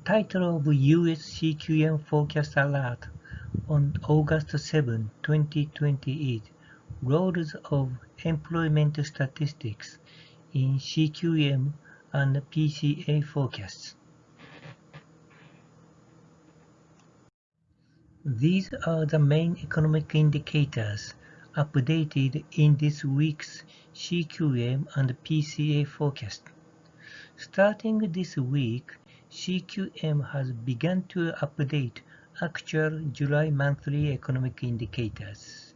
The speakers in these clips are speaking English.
title of U.S. CQM forecast alert on August 7, 2020 is Roles of Employment Statistics in CQM and PCA Forecasts. These are the main economic indicators updated in this week's CQM and PCA forecast. Starting this week, CQM has begun to update actual July monthly economic indicators.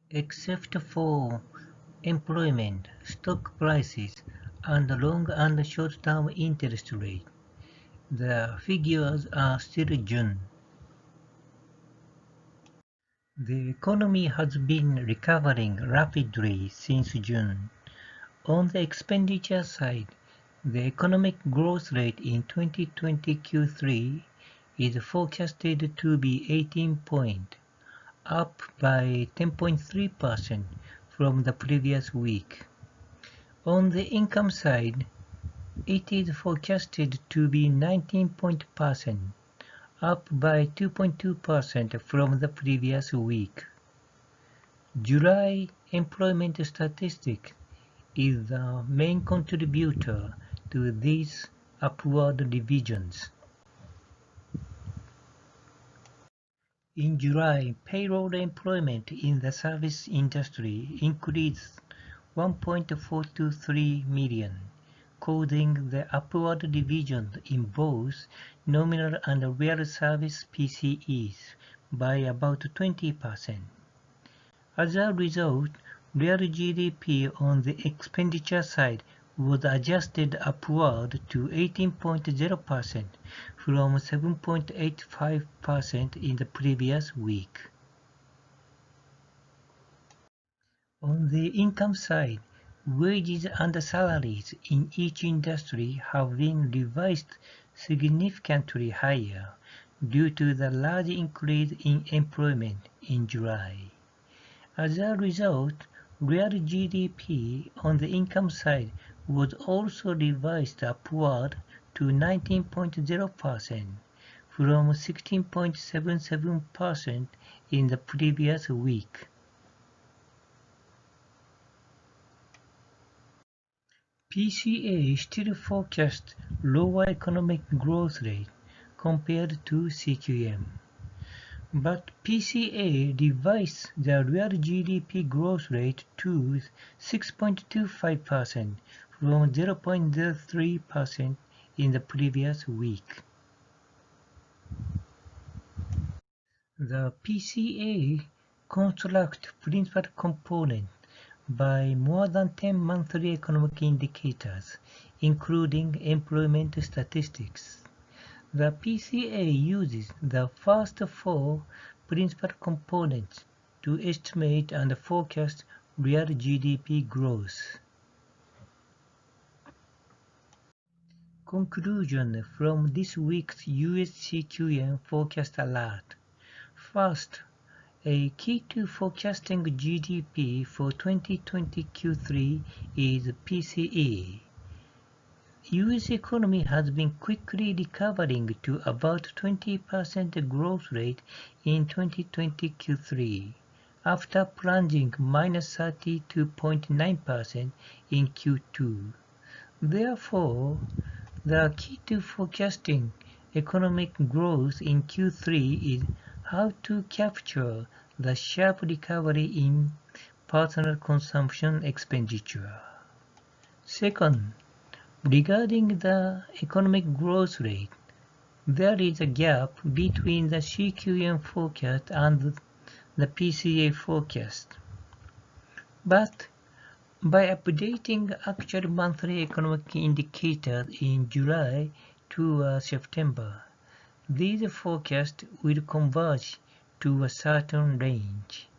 Except for employment, stock prices, and long and short-term interest rate, the figures are still June. The economy has been recovering rapidly since June. On the expenditure side, the economic growth rate in 2020 Q3 is forecasted to be 18 points, up by 10.3% from the previous week. On the income side, it is forecasted to be 19%, up by 2.2% from the previous week. July employment statistic is the main contributor to these upward revisions. In July, payroll employment in the service industry increased 1.423 million, causing the upward revisions in both nominal and real service PCEs by about 20%. As a result, real GDP on the expenditure side was adjusted upward to 18.0% from 7.85% in the previous week. On the income side, wages and salaries in each industry have been revised significantly higher due to the large increase in employment in July. As a result, real GDP on the income side was also revised upward to 19.0% from 16.77% in the previous week. PCA still forecasts lower economic growth rate compared to CQM. But PCA revised the real GDP growth rate to 6.25% from 0.03% in the previous week. The PCA constructs principal components by more than 10 monthly economic indicators, including employment statistics. The PCA uses the first four principal components to estimate and forecast real GDP growth. Conclusion from this week's US CQM forecast alert. First, a key to forecasting GDP for 2020 Q3 is PCE. U.S. economy has been quickly recovering to about 20% growth rate in 2020 Q3, after plunging -32.9% in Q2. Therefore, the key to forecasting economic growth in Q3 is how to capture the sharp recovery in personal consumption expenditure. Second, regarding the economic growth rate, there is a gap between the CQM forecast and the PCA forecast. But by updating actual monthly economic indicators in July to September, these forecasts will converge to a certain range.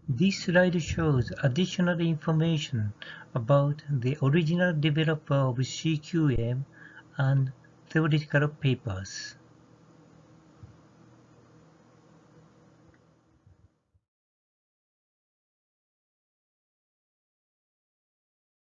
This slide shows additional information about the original developer of CQM and theoretical papers.